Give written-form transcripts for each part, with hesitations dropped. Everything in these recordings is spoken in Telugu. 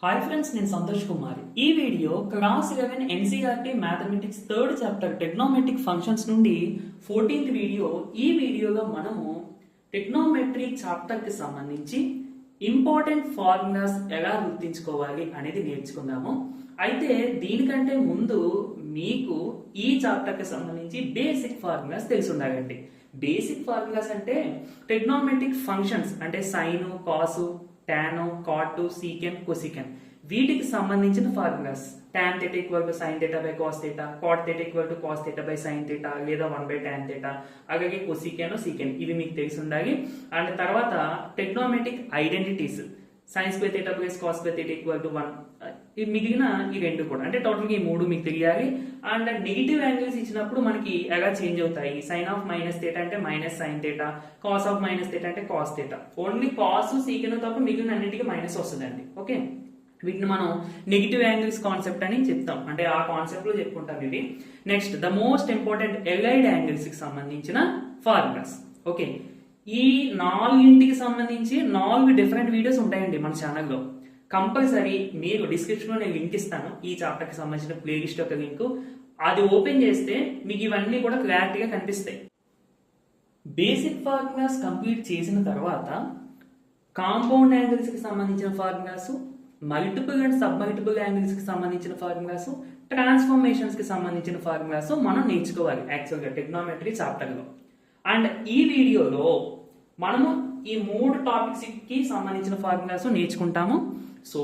హాయ్ ఫ్రెండ్స్, నేను సంతోష్ కుమార్. ఈ video class 11 NCERT mathematics third chapter trigonometric functions నుండి 14th వీడియో. ఈ వీడియోలో మనము ట్రిగ్నోమెట్రీ చాప్టర్ కి సంబంధించి ఇంపార్టెంట్ ఫార్ములాస్ ఎలా గుర్తించుకోవాలి అనేది నేర్చుకుందాము. అయితే దీనికంటే ముందు మీకు ఈ చాప్టర్ కి సంబంధించి బేసిక్ ఫార్ములాస్ తెలిసి ఉండాలండి. బేసిక్ ఫార్ములాస్ అంటే ట్రిగ్నోమెట్రిక్ ఫంక్షన్స్ అంటే సైన్, కాసు, టాన్, కాట్, సీకెన్, కొసికెన్ వీటికి సంబంధించిన formulas. tan θ = sin θ by cos θ, cot θ = cos θ by sin θ లేదా 1/tan θ, అలాగే కొసికెన్, సీకెన్ ఇవి మీకు తెలిసి ఉండాలి. అండ్ తర్వాత ట్రిగ్నోమెట్రిక్ ఐడెంటిటీస్ sin² θ + cos² θ = 1 మిగిలిన ఈ రెండు కూడా అంటే టోటల్గా ఈ మూడు మీకు తెలియాలి. అండ్ నెగిటివ్ యాంగిల్స్ ఇచ్చినప్పుడు మనకి ఎలా చేంజ్ అవుతాయి. sin of -θ అంటే -sin θ, cos of -θ అంటే cos θ. ఓన్లీ కాస్ సీకెన్ తప్ప మిగిలిన అన్నిటికీ మైనస్ వస్తుందండి. ఓకే, వీటిని మనం నెగిటివ్ యాంగిల్స్ కాన్సెప్ట్ అని చెప్తాం, అంటే ఆ కాన్సెప్ట్ లో చెప్పుకుంటాం ఇవి. Next the most important allied angles కి సంబంధించిన ఫార్ములాస్. ఓకే, ఈ నాలుగింటికి సంబంధించి 4 డిఫరెంట్ వీడియోస్ ఉంటాయండి మన ఛానల్లో. కంపల్సరీ మీరు డిస్క్రిప్షన్ లో నేను లింక్ ఇస్తాను, ఈ చాప్టర్ కి సంబంధించిన ప్లేలిస్ట్ యొక్క లింక్. అది ఓపెన్ చేస్తే మీకు ఇవన్నీ కూడా క్లారిటీగా కనిపిస్తాయి. బేసిక్ ఫార్ములాస్ కంప్లీట్ చేసిన తర్వాత కాంపౌండ్ యాంగిల్స్ కి సంబంధించిన formulas, multiple and sub multiple angles కి సంబంధించిన ఫార్ములాస్, ట్రాన్స్ఫర్మేషన్స్ కి సంబంధించిన ఫార్ములాస్ మనం నేర్చుకోవాలి యాక్చువల్గా ట్రిగ్నోమెట్రీ చాప్టర్ లో. అండ్ ఈ వీడియోలో మనము ఈ 3 టాపిక్స్ కి సంబంధించిన ఫార్ములాస్ నేర్చుకుంటాము. సో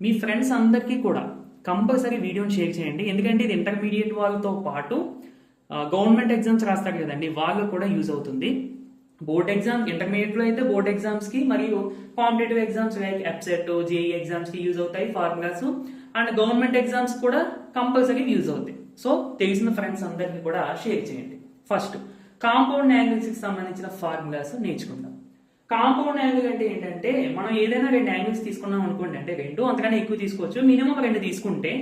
మీ ఫ్రెండ్స్ అందరికీ కూడా కంపల్సరీ వీడియోని షేర్ చేయండి, ఎందుకంటే ఇది ఇంటర్మీడియట్ వాళ్ళతో పాటు గవర్నమెంట్ ఎగ్జామ్స్ రాస్తారు కదండి, వాళ్ళకు కూడా యూజ్ అవుతుంది. బోర్డ్ ఎగ్జామ్ ఇంటర్మీడియట్ లో అయితే బోర్డ్ ఎగ్జామ్స్ కి మరియు competitive exams like EAPCET, JEE exams కి యూజ్ అవుతాయి ఫార్ములాస్. అండ్ గవర్నమెంట్ ఎగ్జామ్స్ కూడా కంపల్సరీ యూజ్ అవుతాయి. సో తెలిసిన ఫ్రెండ్స్ అందరికీ కూడా షేర్ చేయండి. ఫస్ట్ కాంపౌండ్ యాంగిల్స్ కి సంబంధించిన ఫార్ములాస్ నేర్చుకుందాం. కాంపౌండ్ యాంగిల్ అంటే ఏంటంటే మనం ఏదైనా 2 యాంగిల్స్ తీసుకున్నాం అనుకోండి, అంటే 2 అంతకన్నా ఎక్కువ తీసుకోవచ్చు, మినిమం 2 తీసుకుంటే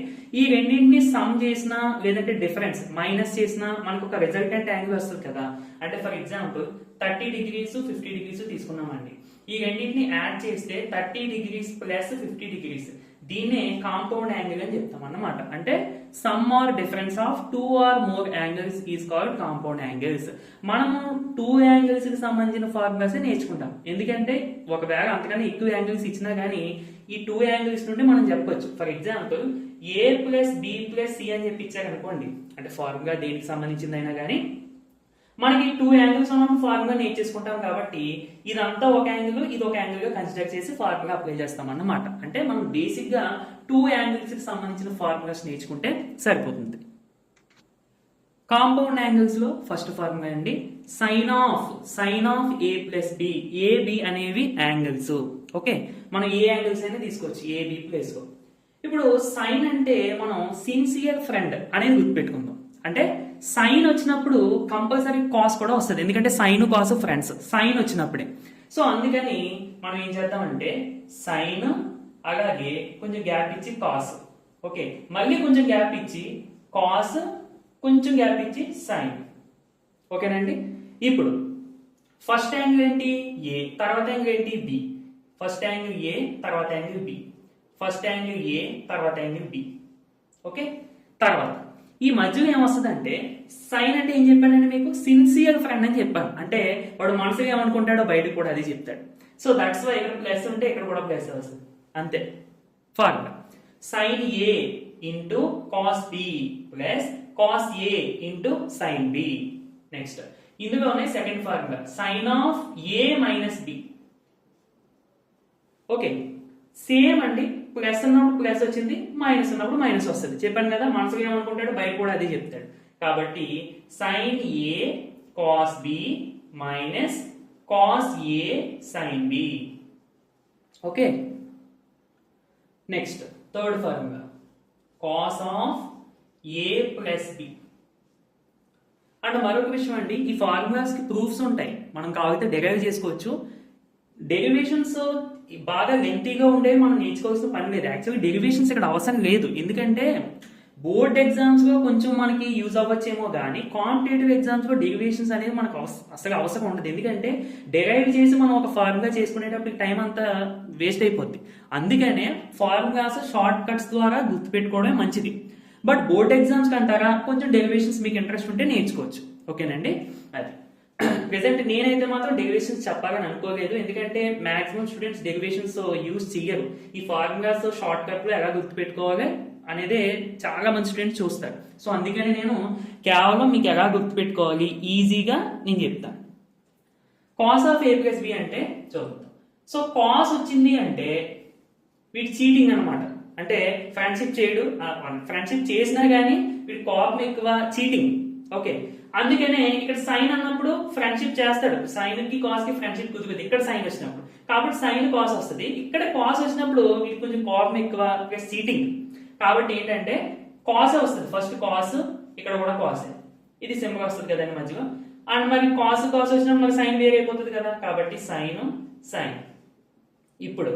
ఈ రెండింటిని సమ్ చేసినా లేదంటే డిఫరెన్స్ మైనస్ చేసినా మనకు ఒక రిజల్టెంట్ యాంగిల్ వస్తుంది కదా. అంటే ఫర్ ఎగ్జాంపుల్ 30 డిగ్రీస్ 50 డిగ్రీస్ తీసుకున్నామండి, ఈ రెండింటిని యాడ్ చేస్తే 30 డిగ్రీస్ ప్లస్ 50 డిగ్రీస్, దీన్నే కాంపౌండ్ యాంగిల్ అని చెప్తాం అన్నమాట. అంటే sum or difference of 2 or more angles is called compound angles. మనము 2 యాంగిల్స్ కి సంబంధించిన ఫార్ములాస్ నేర్చుకుంటాం, ఎందుకంటే ఒకవేళ అంతకన్నా ఎక్కువ యాంగిల్స్ ఇచ్చినా గానీ ఈ 2 యాంగిల్స్ నుండి మనం చెప్పొచ్చు. For example a + b + c అని చెప్పి ఇచ్చారనుకోండి, అంటే ఫార్ములా దేనికి సంబంధించిందైనా కానీ మనకి 2 యాంగిల్స్ మనం ఫార్ములా నేర్చేసుకుంటాం కాబట్టి ఇదంతా ఒక యాంగిల్, ఇది ఒక యాంగిల్ గా కన్సిడర్ చేసి ఫార్ములా అప్లై చేస్తాం అన్నమాట. అంటే మనం బేసిక్ గా 2 యాంగిల్స్ కి సంబంధించిన ఫార్ములాస్ నేర్చుకుంటే సరిపోతుంది. కాంపౌండ్ యాంగిల్స్ లో ఫస్ట్ ఫార్ములా అండి sine of a + b. a b అనేవి యాంగిల్స్. ఓకే, మనం ఏ యాంగిల్స్ అయినా తీసుకోవచ్చు a b ప్లేస్ లో. ఇప్పుడు సైన్ అంటే మనం సిన్సియర్ ఫ్రెండ్ అనేది గుర్తుపెట్టుకుందాం. అంటే సైన్ వచ్చినప్పుడు కంపల్సరీ కాస్ కూడా వస్తుంది, ఎందుకంటే సైన్ కాస్ ఫ్రెండ్స్ సైన్ వచ్చినప్పుడే. సో అందుకని మనం ఏం చేద్దామంటే సైన్, అలాగే కొంచెం గ్యాప్ ఇచ్చి కాస్, ఓకే, మళ్ళీ కొంచెం గ్యాప్ ఇచ్చి కాస్, కొంచెం గ్యాప్ ఇచ్చి సైన్. ఓకేనండి. ఇప్పుడు ఫస్ట్ యాంగిల్ ఏంటి ఏ, తర్వాత యాంగిల్ ఏంటి బి. ఫస్ట్ యాంగిల్ ఏ, తర్వాత angle B. First angle A, తర్వాత యాంగిల్ బి. ఓకే, తర్వాత ఈ మధ్యలో ఏమొస్తుంది అంటే సైన్ అంటే ఏం చెప్పానండి మీకు, సిన్సియర్ ఫ్రెండ్ అని చెప్పాను. అంటే వాడు మనసులో ఏమనుకుంటాడో బయటకు కూడా అది చెప్తాడు. సో దట్స్ వై ఇక్కడ ప్లస్ ఉంటే ఇక్కడ కూడా ప్లస్ వస్తుంది, అంతే formula. Sine A into cos B plus cos A into sine B. Next ఇందులోనే second formula sine of A minus B. Okay, same అండి, ప్లస్ ఉన్నప్పుడు ప్లస్ వచ్చింది, మైనస్ ఉన్నప్పుడు మైనస్ వస్తుంది. చెప్పాను కదా, మనసులో ఏమనుకుంటాడు బయట కూడా అదే చెప్తాడు. కాబట్టి sine A cos B minus cos A sine B. Okay, next third formula cos of A plus B. And మరొక విషయం అండి, ఈ ఫార్ములాస్ కి ప్రూఫ్స్ ఉంటాయి, మనం కావాలంటే డెరైవ్ చేసుకోవచ్చు. డెరివేషన్స్ బాగా లెంతీగా ఉండేవి మనం నేర్చుకోవాల్సిన పని లేదు. యాక్చువల్లీ డెరివేషన్స్ ఇక్కడ అవసరం లేదు, ఎందుకంటే బోర్డ్ ఎగ్జామ్స్ లో కొంచెం మనకి యూజ్ అవ్వచ్చేమో కానీ కాంపిటేటివ్ ఎగ్జామ్స్ లో డెరివేషన్స్ అనేది మనకు అసలు అవసరం ఉండదు. ఎందుకంటే డెరైవ్ చేసి మనం ఒక ఫార్ములా చేసుకునేటప్పుడు టైం అంతా వేస్ట్ అయిపోద్ది. అందుకనే ఫార్ములాస్ షార్ట్ కట్స్ ద్వారా గుర్తుపెట్టుకోవడమే మంచిది. బట్ బోర్డ్ ఎగ్జామ్స్ అంటారా కొంచెం డెరివేషన్స్ మీకు ఇంట్రెస్ట్ ఉంటే నేర్చుకోవచ్చు. ఓకేనండి, అది ప్రెసెంట్ నేనైతే మాత్రం డెరివేషన్స్ చెప్పాలని అనుకోలేదు. ఎందుకంటే మాక్సిమం స్టూడెంట్స్ డెరివేషన్స్ యూజ్ చేయరు. ఈ ఫార్ములాస్ షార్ట్ కట్ లో ఎలా గుర్తుపెట్టుకోవాలి అనేది చాలా మంది స్టూడెంట్స్ చూస్తారు. సో అందుకని నేను కేవలం మీకు ఎలా గుర్తుపెట్టుకోవాలి ఈజీగా నేను చెప్తాను. Cos of A plus B అంటే చదువుతాం. సో కాస్ వచ్చింది అంటే వీటి చీటింగ్ అనమాట. అంటే ఫ్రెండ్షిప్ చేయడు, ఫ్రెండ్షిప్ చేసినా కానీ వీడి కోపం ఎక్కువ, చీటింగ్. ఓకే, అందుకనే ఇక్కడ సైన్ అన్నప్పుడు ఫ్రెండ్షిప్ చేస్తాడు. సైన్ కి కాస్ కి ఫ్రెండ్షిప్ కుదురుతుంది ఇక్కడ సైన్ వచ్చినప్పుడు, కాబట్టి సైన్ కాస్ వస్తుంది. ఇక్కడ కాస్ వచ్చినప్పుడు వీడికి కొంచెం కోపం ఎక్కువ ప్లస్ చీటింగ్. కాబట్టి ఏంటంటే కాస్ వస్తుంది, ఫస్ట్ కాస్, ఇక్కడ కూడా కాసే, ఇది సింపుల్ వస్తుంది కదండి మధ్యలో. అండ్ మరి కాస్ వచ్చినప్పుడు మరి సైన్ వేరే అయిపోతుంది కదా, కాబట్టి సైన్ సైన్. ఇప్పుడు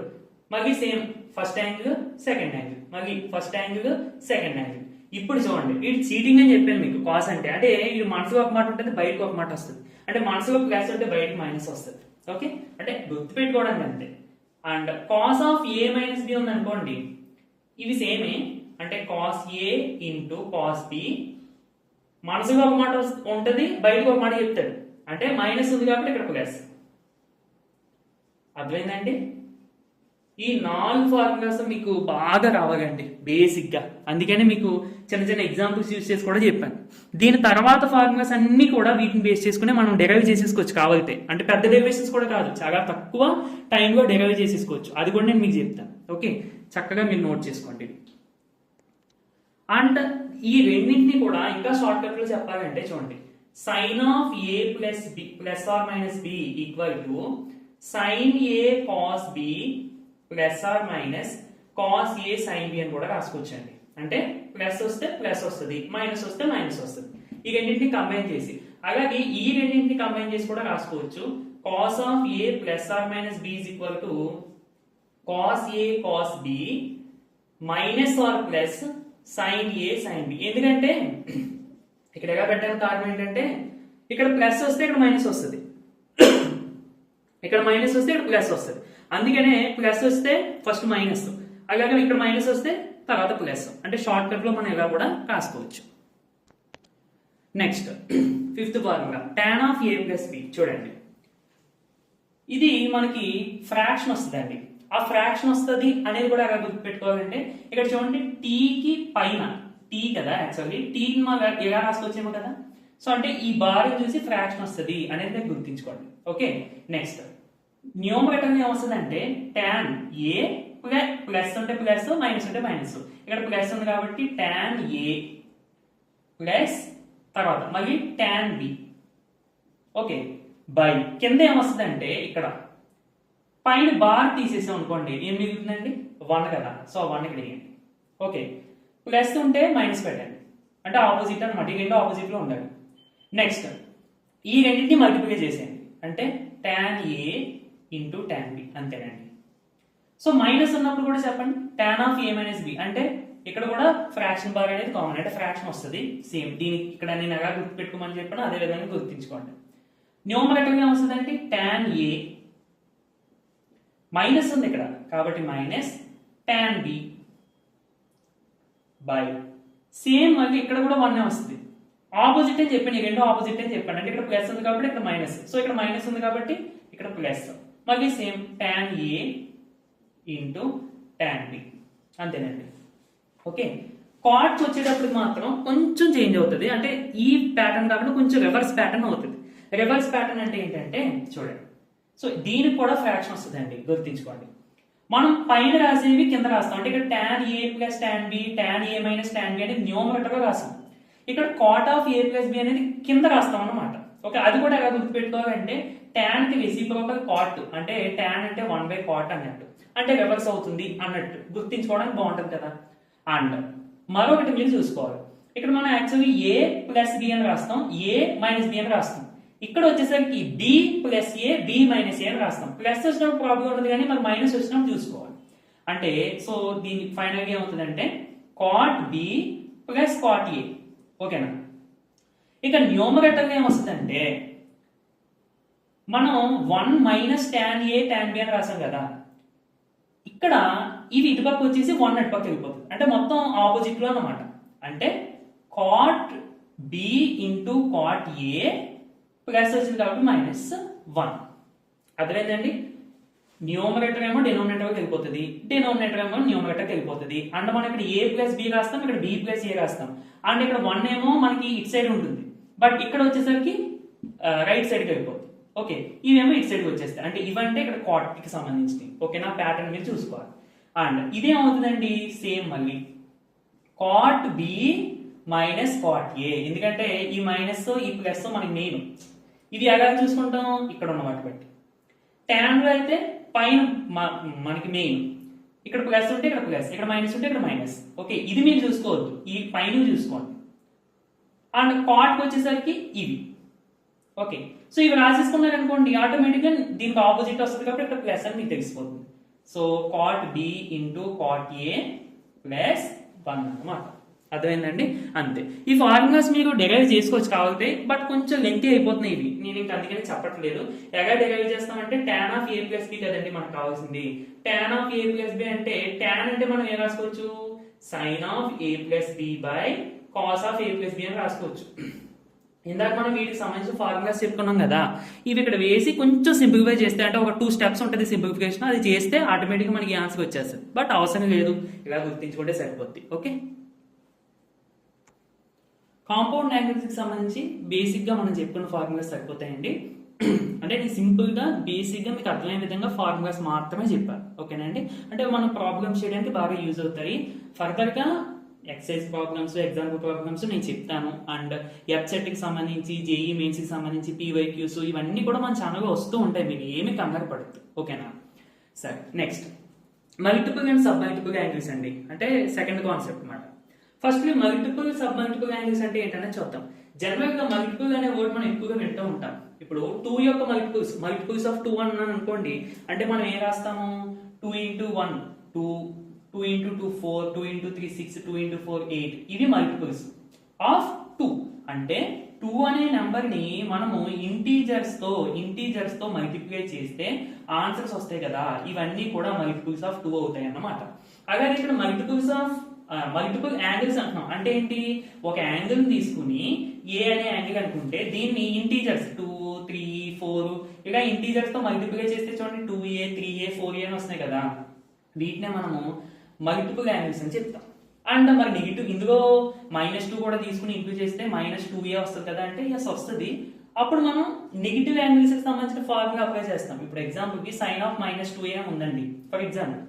మళ్ళీ same first angle second angle, మళ్ళీ ఫస్ట్ యాంగిల్ సెకండ్ యాంగిల్. ఇప్పుడు చూడండి వీటి చీటింగ్ అని చెప్పాను మీకు. కాస్ అంటే ఇది మనసులో ఒక మాట ఉంటుంది, బయటకు ఒక మాట వస్తుంది. అంటే మనసులో ప్లస్ ఉంటే బయటకు మైనస్ వస్తుంది. ఓకే, అంటే గుర్తుపెట్టుకోవడానికి అంతే. And cos of A minus B ఉంది అనుకోండి, ఇవి సేమే. అంటే cos A into cos B, మనసులో ఒక మాట ఉంటుంది, బయటకు ఒక మాట చెప్తాడు. అంటే మైనస్ ఉంది కాబట్టి ఇక్కడ ప్లస్. అర్థమైందండి? ఈ 4 ఫార్ములాస్ మీకు బాగా రావాలండి బేసిక్ గా. అందుకని మీకు చిన్న చిన్న ఎగ్జాంపుల్స్ యూజ్ చేసి కూడా చెప్పాను. దీని తర్వాత ఫార్ములాస్ అన్ని కూడా వీటిని బేస్ చేసుకుని మనం డెరైవ్ చేసేసుకోవచ్చు కావాలితే. అంటే పెద్ద డెరివేషన్స్ కూడా కాదు, చాలా తక్కువ టైంలో డెరైవ్ చేసేసుకోవచ్చు. అది కూడా నేను మీకు చెప్తాను. ఓకే, చక్కగా మీరు నోట్ చేసుకోండి. అండ్ ఈ రెండింటిని కూడా ఇంకా షార్ట్ కట్ లో చెప్పాలంటే చూడండి, sine of A plus B plus or minus B equal to sine A cos B plus or minus cos A sine B అని కూడా రాసుకోవచ్చండి. అంటే ప్లస్ వస్తే ప్లస్ వస్తుంది, మైనస్ వస్తే మైనస్ వస్తుంది. ఈ రెండింటిని కంబైన్ చేసి, అలాగే ఈ రెండింటిని కంబైన్ చేసి కూడా రాసుకోవచ్చు. Cos of A plus or minus B is equal to cos A cos B minus or plus sine A sine B. ఎందుకంటే ఇక్కడ ఎలా పెట్టడానికి కారణం ఏంటంటే ఇక్కడ ప్లస్ వస్తే ఇక్కడ మైనస్ వస్తుంది, ఇక్కడ మైనస్ వస్తే ఇక్కడ ప్లస్ వస్తుంది. అందుకనే ప్లస్ వస్తే ఫస్ట్ మైనస్, అలాగే ఇక్కడ మైనస్ వస్తే తర్వాత ప్లస్. అంటే షార్ట్ కట్ లో మనం ఇలా కూడా రాసుకోవచ్చు. Next 5th formula tan of A plus B. చూడండి, ఇది మనకి ఫ్రాక్షన్ వస్తుందండి. ఆ ఫ్రాక్షన్ వస్తుంది అనేది కూడా ఎలా గుర్తుపెట్టుకోవాలంటే ఇక్కడ చూడండి, టీకి పైన టీ కదా, యాక్చువల్లీ టీని మనం ఎలా రాసుకోవచ్చేమో కదా. సో అంటే ఈ బార్ చూసి ఫ్రాక్షన్ వస్తుంది అనేది గుర్తించుకోండి. ఓకే, నెక్స్ట్ న్యూమరేటర్ ఏమొస్తుంది అంటే tan ఏ ప్లస్ ఉంటే ప్లస్, మైనస్ ఉంటే మైనస్. ఇక్కడ ప్లస్ ఉంది కాబట్టి tan ఏ ప్లస్ తర్వాత మళ్ళీ tan బి. ఓకే, బై కింద ఏమొస్తుంది అంటే ఇక్కడ పైన బార్ తీసేసాం అనుకోండి, ఏం మిగులుతుందండి 1 కదా. సో 1 ఇక్కడ వేయండి. ఓకే, ప్లస్ ఉంటే మైనస్ పెట్టండి, అంటే ఆపోజిట్ అనమాట. ఈ రెండు ఆపోజిట్ లో ఉండాలి. నెక్స్ట్ ఈ రెండింటిని మల్టిప్లై చేసేయండి, అంటే tan A into tan B, అంతేనండి. సో మైనస్ ఉన్నప్పుడు కూడా చెప్పండి tan of A minus B, అంటే ఇక్కడ కూడా ఫ్రాక్షన్ బార్ అనేది కామన్, అంటే ఫ్రాక్షన్ వస్తుంది. సేమ్ దీనికి ఇక్కడ నేను ఎలా గుర్తుపెట్టుకోమని చెప్పాను అదే విధంగా గుర్తించుకోండి. న్యూమరేటర్ ఏమొస్తుంది అంటే tan ఏ మైనస్ ఉంది ఇక్కడ కాబట్టి minus tan B by same మళ్ళీ ఇక్కడ కూడా 1 వస్తుంది. ఆపోజిట్ అని చెప్పండి, రెండు ఆపోజిట్ అని చెప్పండి. అంటే ఇక్కడ ప్లస్ ఉంది కాబట్టి ఇక్కడ మైనస్, సో ఇక్కడ మైనస్ ఉంది కాబట్టి ఇక్కడ ప్లస్. మళ్ళీ same tan A into tan B, అంతేనండి. ఓకే, కార్డ్స్ వచ్చేటప్పుడు మాత్రం కొంచెం చేంజ్ అవుతుంది. అంటే ఈ ప్యాటర్న్ కాకుండా కొంచెం రివర్స్ ప్యాటర్న్ అవుతుంది. రివర్స్ ప్యాటర్న్ అంటే ఏంటంటే చూడండి, సో దీనికి కూడా ఫ్రాక్షన్ వస్తుందండి, గుర్తించుకోండి. మనం పైన రాసేవి కింద రాస్తాం. అంటే ఇక్కడ tan A plus tan B, tan A minus tan B అనేది న్యూమరేటర్ గా రాస్తాం. ఇక్కడ cot of A plus B అనేది కింద రాస్తాం అన్నమాట. ఓకే, అది కూడా ఎలా గుర్తుపెట్టుకోవాలంటే tan కి రెసిప్రోకల్ కాట్, అంటే tan అంటే 1/cot అన్నట్టు, అంటే రివర్స్ అవుతుంది అన్నట్టు గుర్తించుకోవడానికి బాగుంటుంది కదా. అండ్ మరొకటి మీరు చూసుకోవాలి, ఇక్కడ మనం యాక్చువల్లీ ఏ ప్లస్ బి అని రాస్తాం, ఏ మైనస్ బి అని రాస్తాం. ఇక్కడ వచ్చేసరికి B plus A B minus A అని రాస్తాం. ప్లస్ వచ్చినప్పుడు ప్రాబ్లం ఉండదు, కానీ మరి మైనస్ వచ్చినప్పుడు చూసుకోవాలి. అంటే సో దీనికి ఫైనల్ గా ఏమవుతుందంటే cot B plus cot A. ఓకేనా? ఇక న్యూమరేటర్గా ఏమొస్తుందంటే మనం 1 minus tan A tan B అని రాసాం కదా, ఇక్కడ ఇవి ఇటుపక్క వచ్చేసి 1 అటుపక్క వెళ్ళిపోతుంది. అంటే మొత్తం ఆపోజిట్ లో అన్నమాట. అంటే cot B into cot A plus వచ్చింది కాబట్టి -1. అర్థమైందండి? న్యూమరేటర్ ఏమో డినోమినేటర్కి వెళ్ళిపోతుంది, డినోమినేటర్ ఏమో న్యూమరేటర్కి వెళ్ళిపోతుంది. అండ్ మనం ఇక్కడ ఏ ప్లస్ బి రాస్తాం, ఇక్కడ బి ప్లస్ ఏ రాస్తాం. అండ్ ఇక్కడ 1 ఏమో మనకి ఇటు సైడ్ ఉంటుంది, బట్ ఇక్కడ వచ్చేసరికి రైట్ సైడ్కి వెళ్ళిపోతుంది. ఓకే, ఇవేమో ఇటు సైడ్కి వచ్చేస్తాయి. అంటే ఇవంటే ఇక్కడ కాట్ కి సంబంధించినవి. ఓకేనా? ప్యాటర్న్ మీరు చూసుకోవాలి. అండ్ ఇదేమవుతుందండి, సేమ్ మళ్ళీ cot B minus cot A. ఎందుకంటే ఈ మైనస్ ఈ ప్లస్ మనకి మెయిన్. ఇది ఎలా చూసుకుంటాం, ఇక్కడ ఉన్న వాటి బట్టి. ట్యాన్ లో అయితే పైన మనకి మెయిన్, ఇక్కడ ప్లస్ ఉంటే ఇక్కడ ప్లస్, ఇక్కడ మైనస్ ఉంటే ఇక్కడ మైనస్. ఓకే, ఇది మీరు చూసుకోవద్దు, ఈ పైన చూసుకోండి. అండ్ కాట్కి వచ్చేసరికి ఇవి. ఓకే, సో ఇవి రాసేసుకున్నారు అనుకోండి, ఆటోమేటిక్గా దీనికి ఆపోజిట్ వస్తుంది కాబట్టి ఇక్కడ ప్లస్ అని మీకు తెలిసిపోతుంది. So cot B into cot A plus 1 అన్నమాట. అర్థమైందండి? అంతే. ఈ ఫార్ములాస్ మీరు డెరైవ్ చేసుకోవచ్చు కావాలి, బట్ కొంచెం లెంగ్తీ అయిపోతున్నాయి ఇవి, నేను ఇంకా అందుకని చెప్పట్లేదు. ఎలా డెరైవ్ చేస్తామంటే tan of A plus B కదండి మనకు కావాల్సింది. tan of A plus B అంటే tan అంటే మనం ఏం రాసుకోవచ్చు, sine of A plus B by cos of A plus B అని రాసుకోవచ్చు. ఇందాక మనం వీటికి సంబంధించిన ఫార్ములాస్ చెప్పుకున్నాం కదా, ఇవి ఇక్కడ వేసి కొంచెం సింప్లిఫై చేస్తే, అంటే ఒక 2 స్టెప్స్ ఉంటుంది సింప్లిఫికేషన్, అది చేస్తే ఆటోమేటిక్గా మనకి ఆన్సర్ వచ్చేస్తుంది. బట్ అవసరం లేదు, ఇలా గుర్తించుకుంటే సరిపోద్ది. ఓకే, కాంపౌండ్ యాంగిల్స్ కి సంబంధించి బేసిక్ గా మనం చెప్పుకున్న ఫార్ములాస్ సరిపోతాయండి. అంటే నేను సింపుల్ గా బేసిక్ గా మీకు అర్థమయ్యే విధంగా ఫార్ములాస్ మాత్రమే చెప్పాను. ఓకేనండి? అంటే మనం ప్రాబ్లమ్స్ చేయడానికి బాగా యూజ్ అవుతాయి. ఫర్దర్ గా ఎక్సైజ్ ప్రాబ్లమ్స్, ఎగ్జాంపుల్ ప్రాబ్లమ్స్ నేను చెప్తాను. అండ్ ఎఫ్సెట్ కి సంబంధించి, జేఈ మెయిన్స్ కి సంబంధించి పీవైక్యూస్ ఇవన్నీ కూడా మన ఛానల్లో వస్తూ ఉంటాయి, మీరు ఏమి కంగారు పడద్దు. ఓకేనా? సరే, next multiple and sub multiple angles అండి. అంటే సెకండ్ కాన్సెప్ట్ అన్నమాట. First multiple sub multiple angles అంటే ఏంటనే చూద్దాం. జనరల్ గా మల్టిపుల్ అనే వర్డ్ మనం ఎక్కువగా వింటూ ఉంటాం. ఇప్పుడు 2 యొక్క మల్టిపుల్స్ ఆఫ్ 2 అన్నాను అనుకోండి, అంటే మనం ఏం రాస్తాము, 2 into 1 2, 2 into 2 4, 2 into 3 6, 2 into 4 8. ఇవి మల్టిపుల్స్ ఆఫ్ 2. అంటే 2 అనే నెంబర్ ని మనము ఇంటీజర్స్ తో మల్టిప్లై చేస్తే ఆన్సర్స్ వస్తాయి కదా, ఇవన్నీ కూడా మల్టిపుల్స్ ఆఫ్ 2 అవుతాయి అన్నమాట. అలాగే ఇక్కడ మల్టిపుల్ యాంగిల్స్ అంటున్నాం. అంటే ఏంటి, ఒక యాంగిల్ తీసుకుని ఏ అనే యాంగిల్ అనుకుంటే దీన్ని ఇంటీజర్స్ 2 3 4 ఇలా ఇంటీజర్స్ తో మల్టిప్లై చేస్తే చూడండి 2a 3a 4a అని వస్తున్నాయి కదా, వీటినే మనము మల్టిపుల్ యాంగిల్స్ అని చెప్తాం. అండ్ మరి నెగిటివ్ ఇందులో -2 కూడా తీసుకుని ఇంటూ చేస్తే -2a వస్తుంది కదా, అంటే ఎస్ వస్తుంది. అప్పుడు మనం నెగిటివ్ యాంగిల్స్ కి సంబంధించిన ఫార్ములా అప్లై చేస్తాం. ఇప్పుడు ఎగ్జాంపుల్ కి సైన్ ఆఫ్ -2a ఉందండి ఫర్ ఎగ్జాంపుల్.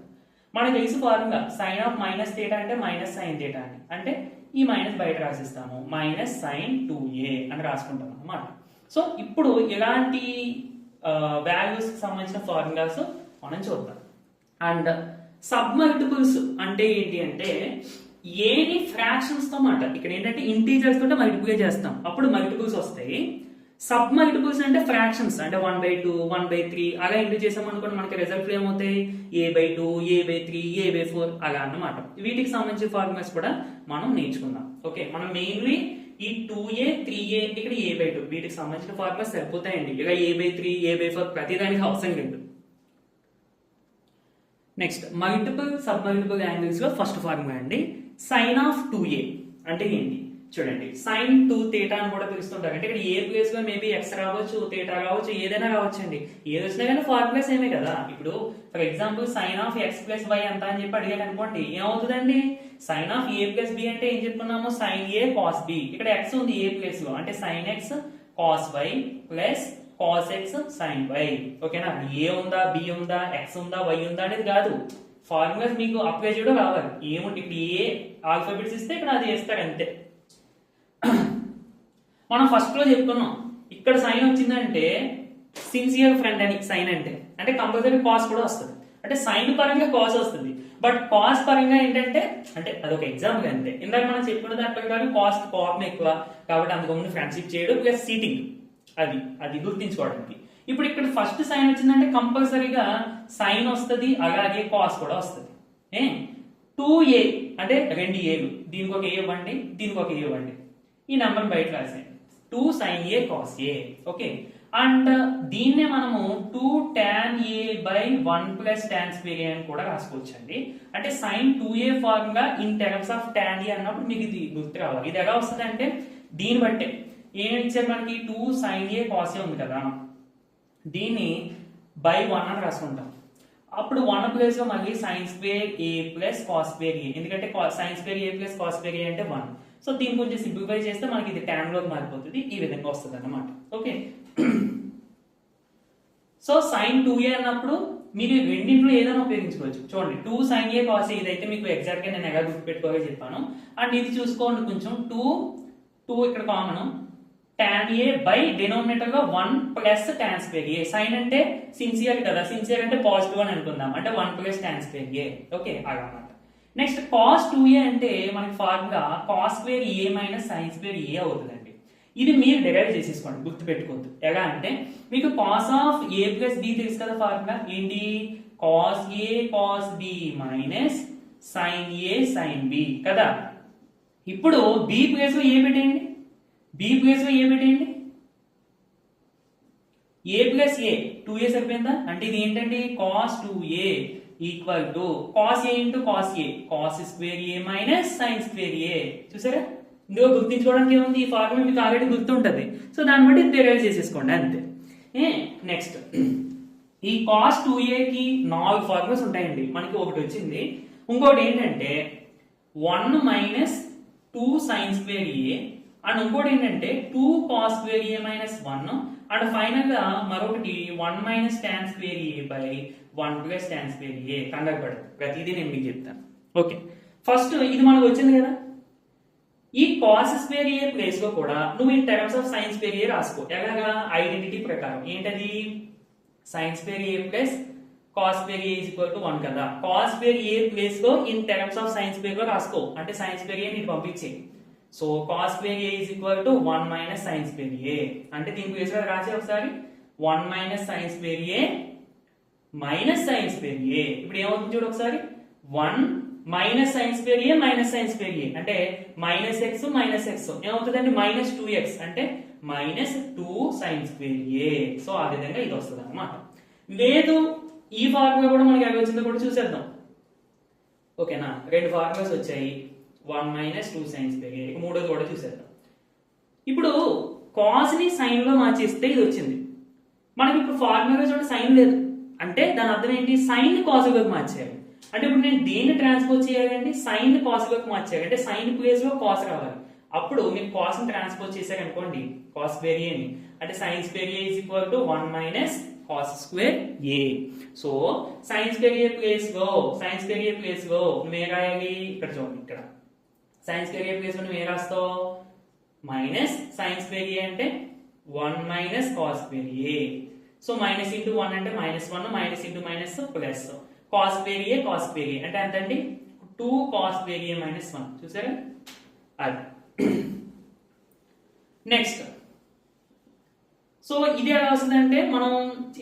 మనకు తెలిసి formula sine of minus theta అంటే మైనస్ సైన్ థీటా అని, అంటే ఈ మైనస్ బయట రాసిస్తాము, మైనస్ సైన్ 2a అని రాసుకుంటాం అన్నమాట. సో ఇప్పుడు ఇలాంటి వాల్యూస్ కి సంబంధించిన ఫార్ములాస్ మనం చూద్దాం. అండ్ సబ్ మల్టిపుల్స్ అంటే ఏంటి అంటే ఏని ఫ్రాక్షన్స్ తో మాట, ఇక్కడ ఏంటంటే ఇంటీజర్స్ తోటే మల్టిప్లై చేస్తాం, అప్పుడు మల్టిపుల్స్ వస్తాయి. సబ్ మల్టిపుల్స్ అంటే ఫ్రాక్షన్స్, అంటే 1/2 1/3 అలా ఇంటూ చేసాం అనుకోండి, మనకి రిజల్ట్ ఏమవుతాయి, a/2 a/3 a/4 అలా అన్నమాట. వీటికి సంబంధించిన ఫార్ములాస్ కూడా మనం నేర్చుకుందాం. ఓకే, మనం మెయిన్లీ ఈ 2a 3a ఇక్కడ a/2 వీటికి సంబంధించిన ఫార్ములాస్ సరిపోతాయండి. ఇక a/3 a/4 ప్రతిదానికి అవసరం లేదు. Next multiple sub multiple angles లో ఫస్ట్ ఫార్ములా అండి, సైన్ ఆఫ్ 2a అంటే ఏంటి చూడండి. సైన్ 2 థీటా అని కూడా పిలుస్తుంటారు. అంటే ఇక్కడ ఏ ప్లేస్ లో మేబీ ఎక్స్ రావచ్చు, థీటా రావచ్చు, ఏదైనా రావచ్చు అండి. ఏది వచ్చినా కానీ ఫార్ములాస్ ఏమే కదా. ఇప్పుడు for example sine of x plus y ఎంత అని చెప్పి అడిగాడు అనుకోండి, ఏమవుతుందండి, sine of A plus B అంటే ఏం చెప్పుకున్నాము, సైన్ ఏ కాస్ బి. ఇక్కడ ఎక్స్ ఉంది ఏ ప్లేస్ లో, అంటే sine x cos y plus cos x sine y. ఓకేనా? ఏ ఉందా, బి ఉందా, ఎక్స్ ఉందా, వై ఉందా అనేది కాదు, ఫార్ములాస్ మీకు అప్లై చేయడం రావాలి. ఏముంటే ఇక్కడ ఏ ఆల్ఫాబెట్స్ ఇస్తే ఇక్కడ అది వేస్తారు అంతే. మనం ఫస్ట్ లో చెప్పుకున్నాం, ఇక్కడ సైన్ వచ్చిందంటే సిన్సియర్ ఫ్రెండ్ అని సైన్ అంటే కంపల్సరీ కాస్ కూడా వస్తుంది. అంటే సైన్ పరంగా కాస్ వస్తుంది, బట్ కాస్ పరంగా ఏంటంటే అంటే అదొక ఎగ్జాంపుల్ అంతే. ఇందాక మనం చెప్పుకున్న దాని ప్రకారం కాస్ట్ కోపం ఎక్కువ కాబట్టి అందుకు ఫ్రెండ్షిప్ చేయడం ప్లస్ సీటింగ్, అది గుర్తించుకోవడానికి. ఇప్పుడు ఇక్కడ ఫస్ట్ సైన్ వచ్చిందంటే కంపల్సరీగా సైన్ వస్తుంది, అలాగే కాస్ కూడా వస్తుంది. 2a అంటే 2aలు, దీనికి ఒక a ఇవ్వండి, దీనికి ఒక a ఇవ్వండి, ఈ నెంబర్ బయట రాసేయండి. 2 sin a cos a. Okay, and దీన్నే మనము 2 tan a by 1 plus tan square a అని కూడా రాసుకోవచ్చు అండి. అంటే sin 2a formula in terms of tan a అన్నప్పుడు మీకు ఇది గుర్తు రావాలి. ఇది ఎలా వస్తుంది అంటే దీన్ని బట్టే ఏం ఇచ్చారు మనకి, 2 sin a cos a ఉంది కదా, దీన్ని by 1 అని రాసుకుంటాం. అప్పుడు 1 ప్లేస్ లో మళ్ళీ sin square a plus cos square a, ఎందుకంటే sin square a plus cos square a అంటే 1. సో దీన్ని కొంచెం సింప్లిఫై చేస్తే మనకి ఇది tan లోకి మారిపోతుంది, ఈ విధంగా వస్తుంది అన్నమాట. ఓకే, సో sin 2a అన్నప్పుడు మీరు రెండింటిలో ఏదైనా ఉపయోగించుకోవచ్చు. చూడండి 2 sin a cos a ఇదైతే మీకు ఎగ్జాక్ట్ గా నేను ఎలా గుర్తుపెట్టుకోవాలో చెప్పాను. అండ్ ఇది చూసుకోండి కొంచెం, 2 ఇక్కడ common, tan a by denominator లో 1 plus tan square a. Sine అంటే సిన్సియర్ కదా, సిన్సియర్ అంటే పాజిటివ్ అని అనుకుందాం, అంటే 1 plus tan square a. Okay, అలా అన్నమాట. నెక్స్ట్ cos 2a అంటే మనకి formula cos square a minus sin square a అవుతుందండి. ఇది మీరు డిరైవ్ చేసేసుకోండి, గుర్తు పెట్టుకోవద్దు. ఎలా అంటే మీకు cos of a plus b తెలుసు కదా, ఫార్ములా ఏంటి, cos a cos b minus sin a sin b కదా. ఇప్పుడు b ప్లేస్ లో a పెట్టండి, b ప్లేస్ లో a పెట్టండి, a ప్లస్ a 2a సరిపోయిందా, అంటే ఇది ఏంటండి cos 2a equal to cos a into cos a, cos square a minus sin square a. చూసారా, ఇందులో గుర్తించుకోవడానికి ఏముంది, ఈ ఫార్ములా మీకు ఆల్రెడీ గుర్తుంటది. సో దాన్ని బట్టి డిరైవ్ చేసేసుకోండి అంతే. నెక్స్ట్ ఈ cos 2a కి 4 ఫార్ములాస్ ఉంటాయండి. మనకి ఒకటి వచ్చింది, ఇంకోటి ఏంటంటే 1 minus 2 sin square a, and ఇంకోటి ఏంటంటే 2 cos square a minus 1, and final గా మరొకటి 1 minus tan square a by 1 plus tan square a. కంగారు పడదు, ప్రతిదీ నేను మీకు చెప్తాను. ఓకే, ఫస్ట్ ఇది మనకు వచ్చింది కదా, ఈ cos స్క్వేర్ a ప్లేస్ లో కూడా నువ్వు in terms of sin square a రాసుకో. ఎలాగా, ఐడెంటిటీ ప్రకారం. ఏంటది, sin square a plus cos square a is equal to 1 కదా. cos స్క్వేర్ a ప్లేస్ లో in terms of sin square లో రాసుకో, అంటే sin స్క్వేర్ a ని పంపించే. So cos square a is equal to 1 minus sin square a, అంటే దీని ప్లేస్ లో రాసే ఒకసారి 1 minus sin square a minus sin square a. ఇప్పుడు ఏమవుతుంది చూడు ఒకసారి, 1 minus sin square a minus sin square a అంటే మైనస్ x మైనస్ x ఏమవుతుందండి, మైనస్ 2x అంటే minus 2 sin square a. So ఆ విధంగా ఇది వస్తుంది అన్నమాట. లేదు ఈ ఫార్ములా కూడా మనకి ఎలా వచ్చిందో కూడా చూసేద్దాం. ఓకేనా, రెండు ఫార్ములాస్ వచ్చాయి, 1 మైనస్ 2 sin స్క్వేర్ a. మూడోది కూడా చూసేద్దాం. ఇప్పుడు కాస్ ని సైన్ లో మార్చేస్తే ఇది వచ్చింది మనకి. ఇప్పుడు ఫార్ములా చూడండి, సైన్ లేదు అంటే దాని అర్థం ఏంటి, సైన్ కాస్ లోకి మార్చేయాలి. అంటే ఇప్పుడు నేను దేన్ని ట్రాన్స్పోజ్ చేయాలంటే సైన్ కాస్ లోకి మార్చేయాలి, అంటే సైన్ ప్లేస్ లో కాస్ రావాలి. అప్పుడు మీరు కాస్ ని ట్రాన్స్పోజ్ చేశారనుకోండి కాస్ స్క్వేర్ a ని, అంటే sine square a is equal to 1 minus cos square a. So sine square a place లో నువ్వు ఏం రాయాలి, ఇక్కడ చూడండి, ఇక్కడ సైన్ స్క్వేర్ a ప్లేస్ లో నువ్వు ఏం రాస్తావు, మైనస్ సైన్ స్క్వేర్ a అంటే 1 minus cos square a. So minus into 1 అంటే minus 1, minus into minus plus cos square a అంటే ఎంతండి, 2 కాస్ స్క్వేర్ a మైనస్ 1. చూసారా అది. నెక్స్ట్ సో ఇది ఎలా వస్తుందంటే, మనం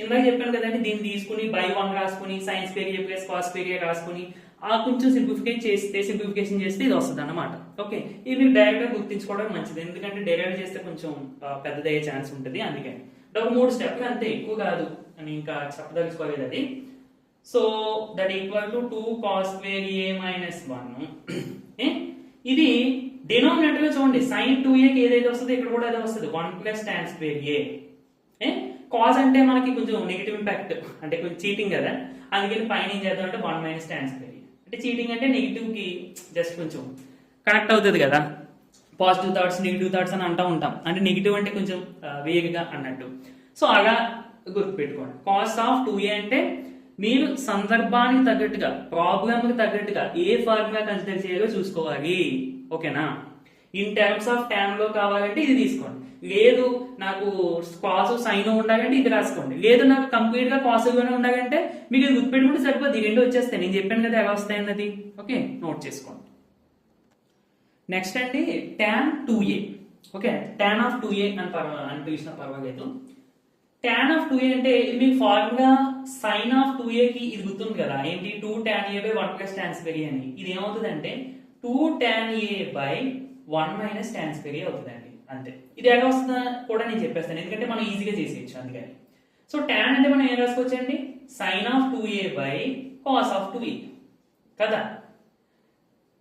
ఇందాక చెప్పాను కదండి, దీన్ని తీసుకుని బై 1 రాసుకుని sine square a plus cos square a రాసుకుని కొంచెం సింప్లిఫికేషన్ చేస్తే ఇది వస్తుంది అన్నమాట. ఓకే, ఇది మీరు డైరెక్ట్ గా గుర్తించుకోవడం మంచిది, ఎందుకంటే డైరెక్ట్ చేస్తే కొంచెం పెద్దదయ్యే ఛాన్స్ ఉంటుంది. అందుకని ఒక 3 స్టెప్లు అంతే, ఎక్కువ కాదు అని ఇంకా చెప్పదలుచుకోలేదు అది. So that equal to 2 cos square a minus 1. ఇది డినోమినేటర్ లో చూడండి, sin 2a కి ఏదైతే వస్తుందో ఇక్కడ కూడా అదే వస్తుంది, 1 plus tan square a. Cos అంటే మనకి కొంచెం నెగిటివ్ ఇంపాక్ట్, అంటే కొంచెం చీటింగ్ కదా, అందుకని పైన ఏం చేద్దాం అంటే 1 మైనస్ tan స్క్వేర్ a. అంటే చీటింగ్ అంటే నెగిటివ్ కి జస్ట్ కొంచెం కనెక్ట్ అవుతుంది కదా, పాజిటివ్ థాట్స్ నెగిటివ్ థాట్స్ అని అంటూ ఉంటాం, అంటే నెగిటివ్ అంటే కొంచెం వేగంగా అన్నట్టు. సో అలా గుర్తుపెట్టుకోండి. కాస్ ఆఫ్ 2a అంటే మీరు సందర్భానికి తగ్గట్టుగా, ప్రాబ్లమ్కి తగ్గట్టుగా ఏ ఫార్ములా కన్సిడర్ చేయాలో చూసుకోవాలి. ఓకేనా, ఇన్ టర్మ్స్ ఆఫ్ tan లో కావాలంటే ఇది తీసుకోండి, లేదు నాకు కాస్ సైన్ ఉండాలంటే ఇది రాసుకోండి, లేదు నాకు కంప్లీట్ గా కాస్ లోనే ఉండాలంటే మీకు ఇది గుర్తుపెట్టుకుంటే సరిపోద్ది, రెండు వచ్చేస్తాయి. నేను చెప్పాను కదా ఎలా వస్తాయి అన్నది. ఓకే, నోట్ చేసుకోండి. నెక్స్ట్ అండి tan 2a. Okay, tan of 2a అని పిలిచిన పర్వాలేదు. tan ఆఫ్ 2a అంటే ఇది మీకు ఫార్ములా sin ఆఫ్ 2aకి ఇది గుర్తుంది కదా, ఏంటి 2 tan a by 1 plus tan square a అని. ఇది ఏమవుతుంది అంటే 2 tan a by 1 minus tan square a అవుతుందండి, అంతే. ఇది ఎలా వస్తుందా కూడా నేను చెప్పేస్తాను, ఎందుకంటే మనం ఈజీగా చేసేయచ్చు అందుకని. సో tan అంటే మనం ఏం రాసుకోవచ్చు అండి, sin of 2a by cos of 2a కదా.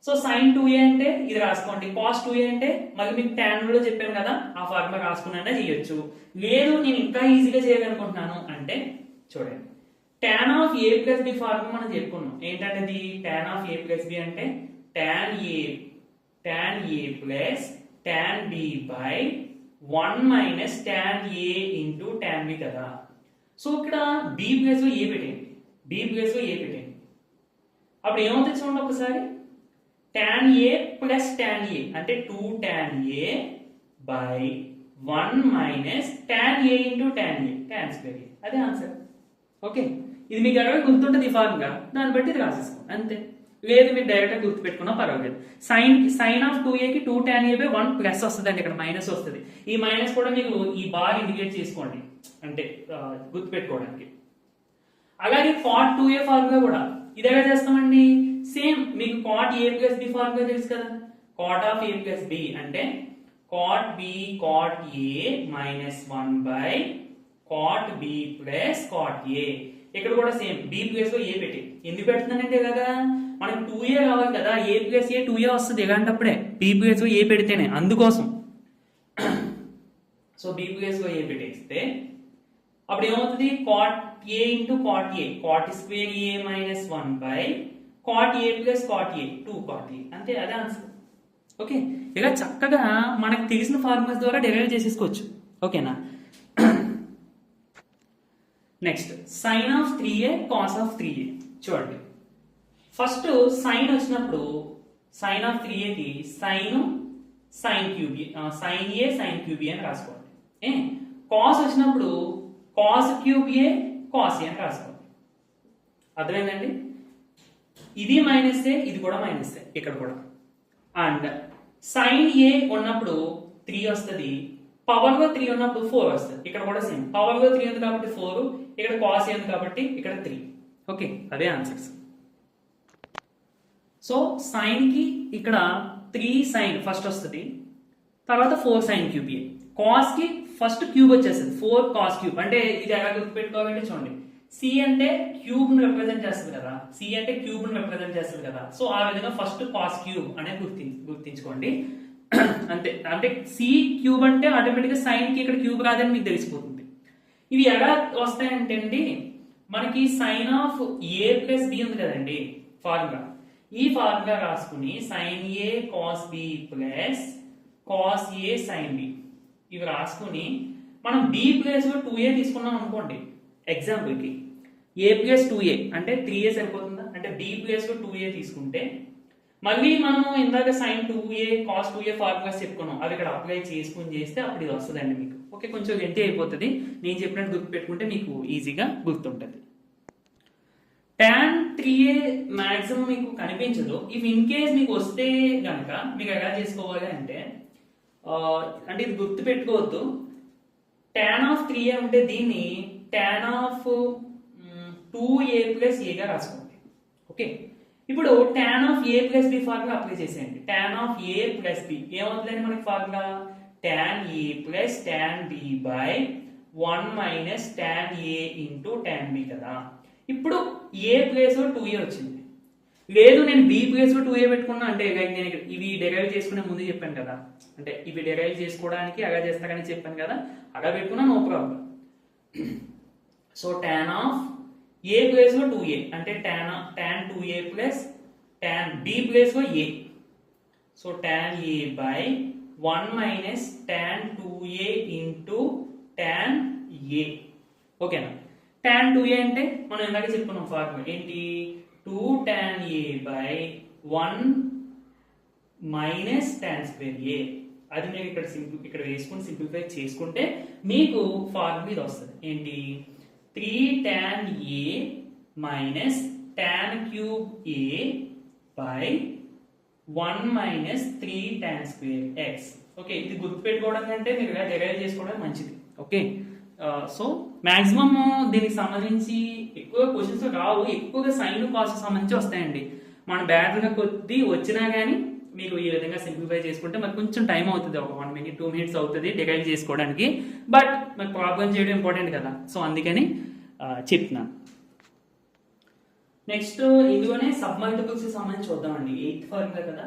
సో sin 2a అంటే ఇది రాసుకోండి, cos 2a అంటే మళ్ళీ మీకు tan లో చెప్పాను కదా, ఆ ఫార్ములా రాసుకున్నా చేయొచ్చు. లేదు నేను ఇంకా ఈజీగా చేయాలనుకుంటున్నాను అంటే చూడండి, tan of a plus b formula మనం చెప్పుకున్నాం. ఏంటంటే ఇది tan of a plus b అంటే tan a plus tan b by 1 minus tan a into tan b కదా. సో ఇక్కడ b ప్లస్ లో a పెట్టండి, b ప్లస్ లో a పెట్టండి. అప్పుడు ఏమవుతుంది చూడండి ఒకసారి, tan a plus tan a అంటే 2 tan a by 1 minus tan a into tan a tan square a, అదే ఆన్సర్. ఓకే, ఇది మీకు ఎక్కడ గుర్తుంటుంది ఈ ఫార్ములా, దాన్ని బట్టి ఇది రాసేసుకోండి అంతే. లేదు మీరు డైరెక్ట్ గా గుర్తు పెట్టుకున్నా పర్వాలేదు. సైన్ ఆఫ్ 2a కి 2 tan a బై 1 ప్లస్ వస్తుంది అండి, ఇక్కడ మైనస్ వస్తుంది. ఈ మైనస్ కూడా మీకు ఈ బార్ ఇండికేట్ చేసుకోండి అంటే గుర్తు పెట్టుకోవడానికి. అలాగే cot 2a ఫార్ములా కూడా ఇది ఎలా చేస్తామండి, సేమ్ మీకు cot a plus b formula తెలుసు కదా. cot of a plus b అంటే cot b cot a minus 1 by cot b plus cot a. ఇక్కడ కూడా సేమ్ b ప్లస్ లో a పెట్టి, ఎందుకు పెడుతున్నానంటే ఇలాగా మనకి 2a కావాలి కదా, a ప్లస్ a 2a వస్తుంది ఇలాంటప్పుడే b ప్లస్ లో a పెడితేనే, అందుకోసం. సో b ప్లస్ లో a పెట్టేస్తే అప్పుడు ఏమవుతుంది, cot a into cot a cot square a minus 1 by cot a plus cot a 2 cot a, అంతే, అదే ఆన్సర్. ఓకే, ఇలా చక్కగా మనకు తెలిసిన ఫార్ములాస్ ద్వారా డెరైవ్ చేసేసుకోవచ్చు. ఓకేనా. Next sin of 3a cos of 3a. చూడండి, ఫస్ట్ సైన్ వచ్చినప్పుడు sin ఆఫ్ 3a కి sin cube sin a sin cube అని రాసుకోండి. cos వచ్చినప్పుడు cos cube a cos a అని రాసుకోండి. అర్థమైందండి, ఇది మైనస్ ఏ, ఇది కూడా మైనస్ ఏ ఇక్కడ కూడా. అండ్ sin a ఉన్నప్పుడు 3 వస్తుంది, పవర్ లో 3 ఉన్నప్పుడు 4 వస్తుంది. ఇక్కడ కూడా సేమ్, పవర్ లో 3 ఉంది కాబట్టి 4, ఇక్కడ cos a ఉంది కాబట్టి ఇక్కడ 3. ఓకే, అదే ఆన్సర్స్. సో సైన్ కి ఇక్కడ 3 sin ఫస్ట్ వస్తుంది, తర్వాత 4 sin క్యూబ్ a. కాస్ కి ఫస్ట్ క్యూబ్ వచ్చేస్తుంది, 4 cos క్యూబ్. అంటే ఇది ఎలా గుర్తుపెట్టుకోవాలంటే చూడండి, సి అంటే క్యూబ్ ని రిప్రజెంట్ చేస్తుంది కదా, సి అంటే క్యూబ్ ని రిప్రజెంట్ చేస్తుంది కదా. సో ఆ విధంగా ఫస్ట్ cos క్యూబ్ అనేది గుర్తించుకోండి అంతే. అంటే సి క్యూబ్ అంటే ఆటోమేటిక్ గా సైన్ కి ఇక్కడ క్యూబ్ రాదని మీకు తెలిసిపోతుంది. ఇవి ఎలా వస్తాయంటే అండి, మనకి sine of A plus B ఉంది కదండి ఫార్ములా, ఈ ఫార్ములా రాసుకుని sin a cos b plus cos a sin b ఇవి రాసుకుని మనం b ప్లేస్ లో 2a తీసుకున్నాం అనుకోండి ఎగ్జాంపుల్ కి, a ప్లస్ 2a అంటే 3a సరిపోతుందా, అంటే b ప్లేస్ లో 2a తీసుకుంటే మళ్ళీ మనం ఇందాక sin 2a cos 2a formulas చెప్పుకున్నాం, అవి ఇక్కడ అప్లై చేసుకుని చేస్తే అప్పుడు ఇది వస్తుందండి మీకు. ఓకే, కొంచెం గంటే అయిపోతుంది, నేను చెప్పినట్టు గుర్తు పెట్టుకుంటే మీకు ఈజీగా గుర్తుంటుంది. tan 3a మాక్సిమం మీకు కనిపించదు. ఇఫ్ ఇన్ కేస్ మీకు వస్తే కనుక మీకు ఎలా చేసుకోవాలి అంటే ఇది గుర్తు పెట్టుకోవద్దు, tan ఆఫ్ 3a ఉంటే దీన్ని tan of 2a plus a గా రాసుకోండి. ఓకే, ఇప్పుడు tan of a plus b formula apply చేసేయండి. tan of a plus b ఏమవుతుందండి మనకి formula, tan a plus tan b by 1 minus tan a into tan b కదా. ఇప్పుడు ఏ ప్లేస్ లో 2a వచ్చింది, లేదు నేను b ప్లేస్ లో 2a పెట్టుకున్నా అంటే నేను ఇవి డెరైవ్ చేసుకునే ముందు చెప్పాను కదా, అంటే ఇవి డెరైవ్ చేసుకోవడానికి అలా చేస్తారని చెప్పాను కదా, అలా పెట్టుకున్నా no problem. So tan of a place లో 2a అంటే tan 2a plus tan b place లో a, so tan a by 1 minus tan 2a into tan a. ఓకేనా. tan 2a అంటే మనం ఇందాక చెప్పుకున్నాం ఫార్ములా ఏంటి, 2 tan a by 1 minus tan square a. అది మీరు ఇక్కడ వేసుకుని సింప్లిఫై చేసుకుంటే మీకు ఫార్ములా ఇది వస్తుంది ఏంటి, 3 tan a minus tan cube a by 1 minus 3 tan square x. Okay, ఇది గుర్తుపెట్టుకోవడం కంటే మీరు ఇలా డెరైవ్ చేసుకోవడం మంచిది. ఓకే, సో మాక్సిమం దీనికి సంబంధించి ఎక్కువ క్వశ్చన్స్ రావు, ఎక్కువగా సైన్ కాస్ట్ సంబంధించి వస్తాయండి. మన బ్యాటర్గా కొద్ది వచ్చినా కానీ మీకు ఈ విధంగా సింప్లిఫై చేసుకుంటే మనకు కొంచెం టైం అవుతుంది, ఒక 1 minute 2 minutes అవుతుంది డిరైవ్ చేసుకోవడానికి. బట్ మనకు ప్రాబ్లం చేయడం ఇంపార్టెంట్ కదా, సో అందుకని చెప్తున్నాను. నెక్స్ట్ ఇందులోనే సబ్ మల్టిపుల్స్ సంబంధించి చూద్దామండి. 8th ఫార్ములా కదా.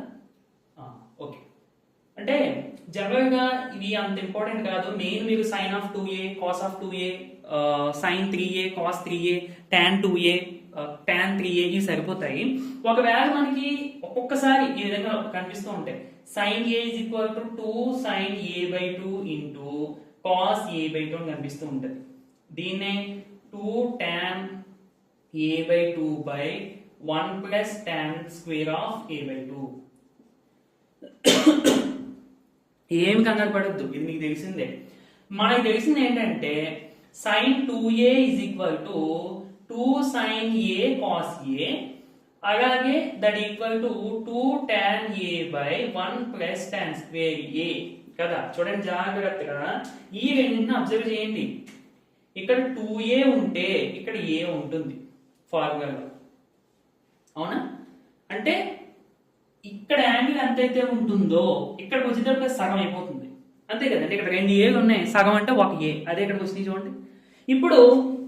ఓకే, అంటే జనరల్ గా ఇవి అంత ఇంపార్టెంట్ కాదు. మెయిన్ మీరు sine of 2a, cos of 2a, sine 3a, cos 3a, tan 2a, tan 3a ఇవి సరిపోతాయి. ఒకవేళ మనకి ఒక్కొక్కసారి ఈ విధంగా కనిపిస్తూ ఉంటాయి. Sine a is equal to 2 sin a/2 into cos a/2 అని కనిపిస్తూ ఉంటుంది. దీన్నే 2 tan a/2 by 1 plus tan square of a/2. ఏం కంగారు పడద్దు, ఇది మీకు తెలిసిందే. మనకు తెలిసింది ఏంటంటే sin 2a is equal to 2 sin a cos a, అలాగే that equal to 2 tan a by 1 plus tan square a కదా. చూడండి జాగ్రత్తగా ఈ రెండింటిని అబ్జర్వ్ చేయండి. ఇక్కడ 2a ఉంటే ఇక్కడ a ఉంటుంది ఫార్ములాలో, అవునా? అంటే ఇక్కడ యాంగిల్ ఎంతైతే ఉంటుందో ఇక్కడికి వచ్చేటప్పుడు సగం అయిపోతుంది, అంతే కదండి. ఇక్కడ 2 ఏలు ఉన్నాయి, సగం అంటే 1 ఏ, అదే ఇక్కడికి వచ్చింది చూడండి. ఇప్పుడు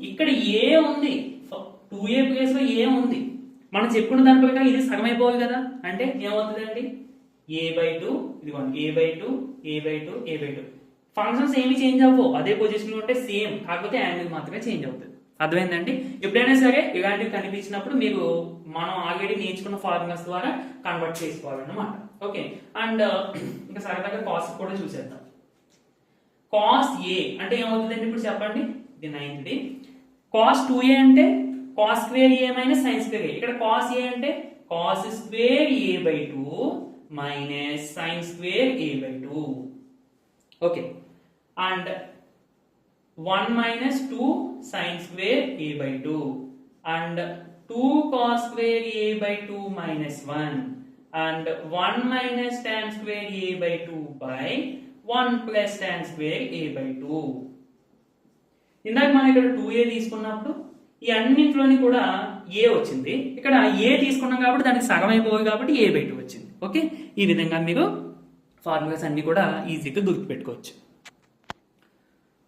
ఇక్కడ ఏ ఉంది, 2a ప్లేస్ లో ఏ ఉంది, మనం చెప్పుకున్న దాని ప్రకారం ఇది సగం అయిపోవాలి కదా. అంటే ఏమవుతుందండి, a/2, ఇదిగోండి a/2, a/2, a/2. ఫంక్షన్స్ ఏమి చేంజ్ అవ్వవు, అదే పొజిషన్ ఉంటే సేమ్, కాకపోతే యాంగిల్ మాత్రమే చేంజ్ అవుతుంది. అర్థమైందండి. ఎప్పుడైనా సరే ఇలాంటివి కనిపించినప్పుడు మీరు మనం ఆల్రెడీ నేర్చుకున్న ఫార్ములాస్ ద్వారా కన్వర్ట్ చేసుకోవాలన్నమాట. ఓకే, అండ్ ఇంకా సరదాగా కాస్ కూడా చూసేద్దాం. కాస్ ఏ అంటే ఏమవుతుందండి ఇప్పుడు చెప్పండి, ఇది 9th. కాస్ 2a అంటే కాస్ స్క్వేర్ ఏ మైనస్ సైన్ స్క్వేర్ ఏ. ఇక్కడ కాస్ ఏ అంటే cos square a/2 minus sine square a/2. Okay, and 1 minus 2 sin square a/2 and 2 cos square a/2 minus 1 and 1 minus tan square a/2 by 1 plus tan square a/2. ఇందాక మనం ఇక్కడ 2a తీసుకున్నప్పుడు ఈ అన్నింటిలోని కూడా a వచ్చింది, ఇక్కడ a తీసుకున్నాం కాబట్టి దానికి సగం అయిపోయి కాబట్టి a/2 వచ్చింది. ఓకే, ఈ విధంగా మీరు ఫార్ములాస్ అన్ని కూడా ఈజీగా గుర్తుపెట్టుకోవచ్చు.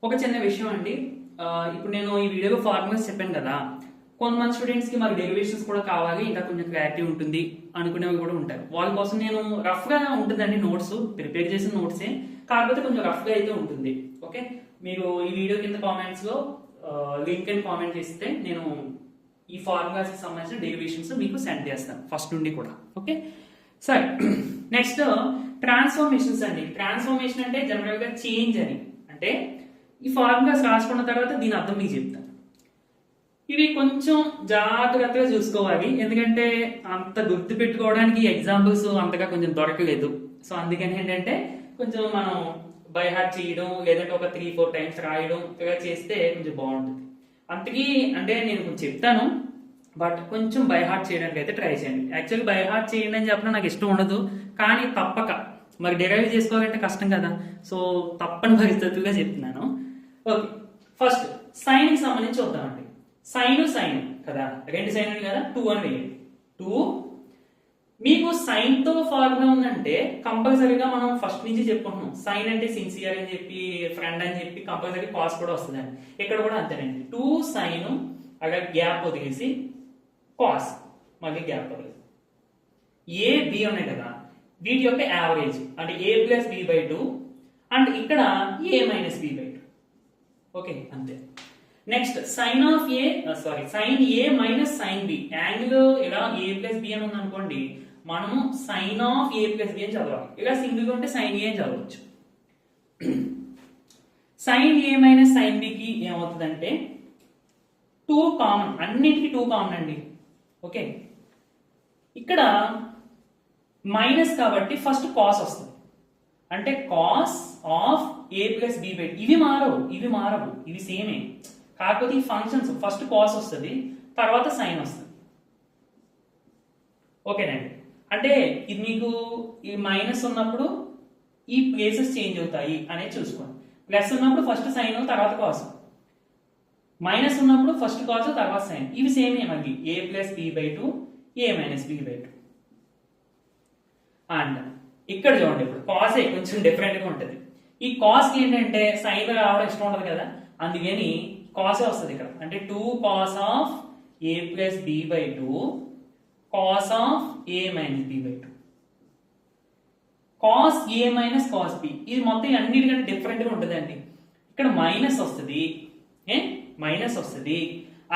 ఒక చిన్న విషయం అండి, ఇప్పుడు నేను ఈ వీడియోలో ఫార్ములాస్ చెప్పాను కదా, కొంతమంది స్టూడెంట్స్ కి మరి డెరివేషన్స్ కూడా కావాలి, ఇంకా కొంచెం క్లారిటీ ఉంటుంది అనుకునేవి కూడా ఉంటారు. వాళ్ళ కోసం నేను రఫ్ గా ఉంటుందండి నోట్స్, ప్రిపేర్ చేసిన నోట్సే, కాకపోతే కొంచెం రఫ్ గా అయితే ఉంటుంది. ఓకే, మీరు ఈ వీడియో కింద కామెంట్స్ లో లింక్ అని కామెంట్ చేస్తే నేను ఈ ఫార్ములాస్ కి సంబంధించిన డెరివేషన్స్ మీకు సెండ్ చేస్తాను ఫస్ట్ నుండి కూడా. ఓకే, సరే. నెక్స్ట్ ట్రాన్స్ఫర్మేషన్స్ అండి. ట్రాన్స్ఫర్మేషన్ అంటే జనరల్ గా చేంజ్ అని, అంటే ఈ ఫార్ములాస్ రాసుకున్న తర్వాత దీని అర్థం మీకు చెప్తాను. ఇవి కొంచెం జాగ్రత్తగా చూసుకోవాలి, ఎందుకంటే అంత గుర్తు పెట్టుకోవడానికి ఎగ్జాంపుల్స్ అంతగా కొంచెం దొరకలేదు. సో అందుకని ఏంటంటే కొంచెం మనం బై హార్ట్ చేయడం, లేదంటే ఒక 3-4 times రాయడం ఇలా చేస్తే కొంచెం బాగుంటుంది. అంతకీ అంటే నేను కొంచెం చెప్తాను, బట్ కొంచెం బై హార్ట్ చేయడానికి అయితే ట్రై చేయండి. యాక్చువల్లీ బై హార్ట్ చేయండి అని చెప్పడం నాకు ఇష్టం ఉండదు, కానీ తప్పక మరి డెరైవ్ చేసుకోవాలంటే కష్టం కదా, సో తప్పని పరిస్థితులుగా చెప్తున్నాను. ఓకే, ఫస్ట్ సైన్ కి సంబంధించి చూద్దామండి. సైన్ కదా, 2 సైన్లు కదా, 2 అని వేయండి. 2 మీకు సైన్ తో ఫార్ములా ఉందంటే కంపల్సరీగా మనం ఫస్ట్ నుంచి చెప్పుకుంటున్నాం, సైన్ అంటే సిన్సియర్ అని చెప్పి, ఫ్రెండ్ అని చెప్పి కంపల్సరీ కాస్ కూడా వస్తుందండి. ఇక్కడ కూడా అంతేనండి, 2 సైన్ అక్కడ గ్యాప్ వదిలేసి కాస్, మళ్ళీ గ్యాప్ వదిలేసి ఏ బి ఉన్నాయి కదా, వీటి యొక్క యావరేజ్ అంటే a+b/2 అండ్ ఇక్కడ a-b/2. ఓకే, అంతే. నెక్స్ట్ సైన్ ఏ మైనస్ సైన్ బి. యాంగిల్ ఇలా a+b అని ఉంది అనుకోండి, మనము సైన్ ఆఫ్ a+b అని చదవాలి. ఇలా సింగిల్ ఉంటే సైన్ ఏ అని చదవచ్చు. సైన్ ఏ మైనస్ సైన్ బికి ఏమవుతుందంటే 2 కామన్, అన్నిటికీ 2 కామన్ అండి. ఓకే, ఇక్కడ మైనస్ కాబట్టి ఫస్ట్ కాస్ వస్తుంది, అంటే కాస్ ఆఫ్ a+b/2. ఇవి మారవు, ఇవి సేమే, కాకపోతే ఈ ఫంక్షన్స్ ఫస్ట్ కాస్ వస్తుంది, తర్వాత సైన్ వస్తుంది. ఓకేనండి, అంటే ఇది మీకు ఈ మైనస్ ఉన్నప్పుడు ఈ ప్లేసెస్ చేంజ్ అవుతాయి అనేది చూసుకోండి. ప్లస్ ఉన్నప్పుడు ఫస్ట్ సైన్ తర్వాత కాస్, మైనస్ ఉన్నప్పుడు ఫస్ట్ కాస్ తర్వాత సైన్, ఇవి సేమ్ మళ్ళీ A plus B by two A minus B by two. And ఇక్కడ చూడండి, ఇప్పుడు కాస్ కొంచెం డిఫరెంట్ గా ఉంటుంది. ఈ కాస్ కి ఏంటంటే సైన్ రావడం ఇష్టం ఉండదు కదా, అందుకని కాసే వస్తుంది ఇక్కడ. అంటే 2 cos of A plus B by two cos of A minus B by two. Cos A minus cos B, ఇది మొత్తం అన్నిటికంటే డిఫరెంట్ గా ఉంటుందండి. ఇక్కడ మైనస్ వస్తుంది, మైనస్ వస్తుంది.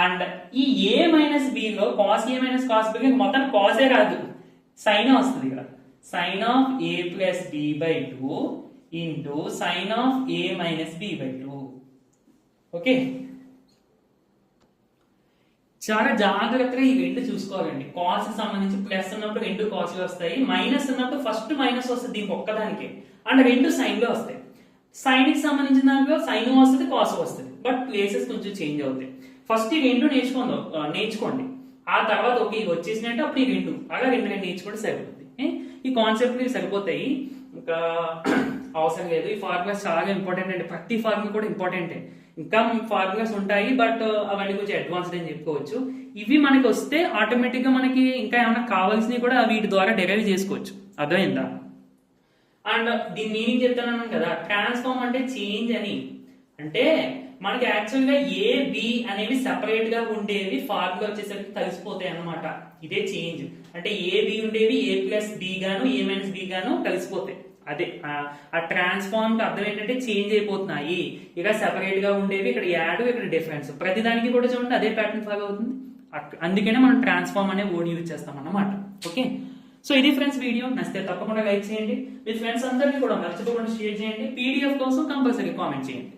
అండ్ ఈ ఏ మైనస్ బిలో cos A minus cos B మొత్తం కాసే రాదు, సైన్ వస్తుంది ఇక్కడ. Sine of A plus B by two into sine of A minus B by two. Okay, చాలా జాగ్రత్తగా ఈ రెండు చూసుకోవాలండి. కాస్ కి సంబంధించి ప్లస్ ఉన్నప్పుడు రెండు కాస్లు వస్తాయి, మైనస్ ఉన్నప్పుడు ఫస్ట్ మైనస్ వస్తుంది దీనికి ఒక్కదానికి, అండ్ రెండు సైన్ లో వస్తాయి. సైన్ కి సంబంధించిన దాంట్లో సైన్ వస్తుంది, కాస్ వస్తుంది, బట్ ప్లేసెస్ కొంచెం చేంజ్ అవుతాయి. ఫస్ట్ ఈ రెండు నేర్చుకోండి, ఆ తర్వాత ఓకే ఇది వచ్చేసినట్టు అప్పుడు ఈ రెండు అలా రెండు నేర్చుకుంటే సరిపోతుంది. ఈ కాన్సెప్ట్ సరిపోతాయి, ఇంకా అవసరం లేదు. ఈ ఫార్ములాస్ చాలా ఇంపార్టెంట్ అండి, ప్రతి ఫార్ములా కూడా ఇంపార్టెంటే. ఇంకా ఫార్ములాస్ ఉంటాయి, బట్ అవన్నీ కొంచెం అడ్వాన్స్డ్ అని చెప్పుకోవచ్చు. ఇవి మనకి వస్తే ఆటోమేటిక్ గా మనకి ఇంకా ఏమైనా కావాల్సినవి కూడా వీటి ద్వారా డెరైవ్ చేసుకోవచ్చు. అర్థమైందా? అండ్ దీని మీనింగ్ చెప్తాను కదా, ట్రాన్స్ఫార్మ్ అంటే చేంజ్ అని. అంటే మనకి యాక్చువల్ గా ఏ బి అనేవి సెపరేట్ గా ఉండేవి ఫార్ములా వచ్చేసరికి కలిసిపోతాయి అన్నమాట. ఇదే చేంజ్. అంటే ఏ బి ఉండేవి ఏ ప్లస్ బి గాను ఏ మైనస్ బి గాను కలిసిపోతాయి. అదే ఆ ట్రాన్స్ఫార్మ్ కి అర్థం ఏంటంటే చేంజ్ అయిపోతున్నాయి. ఇక సెపరేట్ గా ఉండేవి ఇక్కడ యాడ్, ఇక్కడ డిఫరెన్స్. ప్రతి దానికి కూడా చూడండి అదే ప్యాటర్న్ ఫాలో అవుతుంది. అందుకనే మనం ట్రాన్స్ఫార్మ్ అనే వర్డ్ యూజ్ చేస్తాం అన్నమాట. ఓకే, సో ఇది ఫ్రెండ్స్ వీడియో. నచ్చితే తప్పకుండా లైక్ చేయండి, మీ ఫ్రెండ్స్ అందరికీ కూడా మర్చిపోకుండా షేర్ చేయండి. పీడిఎఫ్ కోసం కంపల్సరీ కామెంట్ చేయండి.